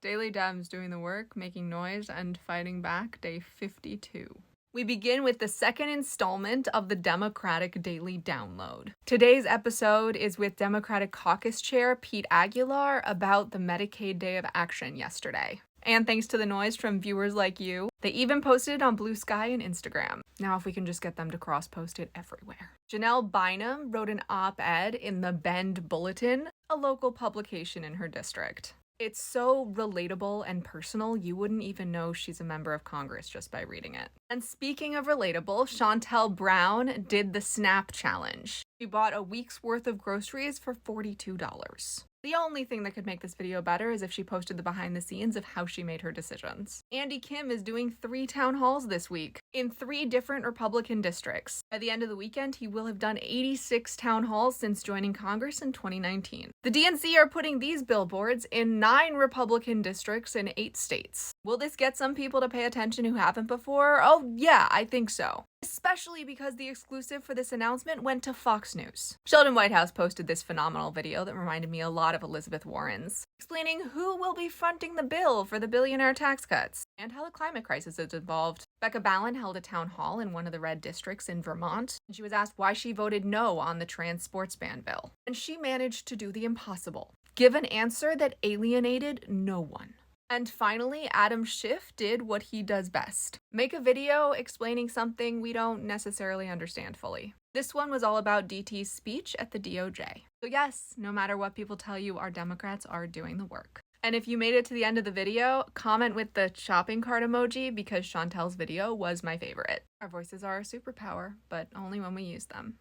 Daily Dems doing the work, making noise, and fighting back, day 52. We begin with the second installment of the Democratic Daily Download. Today's episode is with Democratic Caucus Chair Pete Aguilar about the Medicaid Day of Action yesterday. And thanks to the noise from viewers like you, they even posted it on Blue Sky and Instagram. Now if we can just get them to cross-post it everywhere. Janelle Bynum wrote an op-ed in the Bend Bulletin, a local publication in her district. It's so relatable and personal, you wouldn't even know she's a member of Congress just by reading it. And speaking of relatable, Chantel Brown did the SNAP challenge. She bought a week's worth of groceries for $42. The only thing that could make this video better is if she posted the behind the scenes of how she made her decisions. Andy Kim is doing 3 town halls this week in 3 different Republican districts. By the end of the weekend, he will have done 86 town halls since joining Congress in 2019. The DNC are putting these billboards in 9 Republican districts in 8 states. Will this get some people to pay attention who haven't before? Oh yeah, I think so. Especially because the exclusive for this announcement went to Fox News. Sheldon Whitehouse posted this phenomenal video that reminded me a lot of Elizabeth Warren's, explaining who will be fronting the bill for the billionaire tax cuts and how the climate crisis is involved. Becca Balin held a town hall in one of the red districts in Vermont, and she was asked why she voted no on the trans sports ban bill. And she managed to do the impossible, give an answer that alienated no one. And finally, Adam Schiff did what he does best. Make a video explaining something we don't necessarily understand fully. This one was all about DT's speech at the DOJ. So yes, no matter what people tell you, our Democrats are doing the work. And if you made it to the end of the video, comment with the shopping cart emoji because Chantel's video was my favorite. Our voices are a superpower, but only when we use them.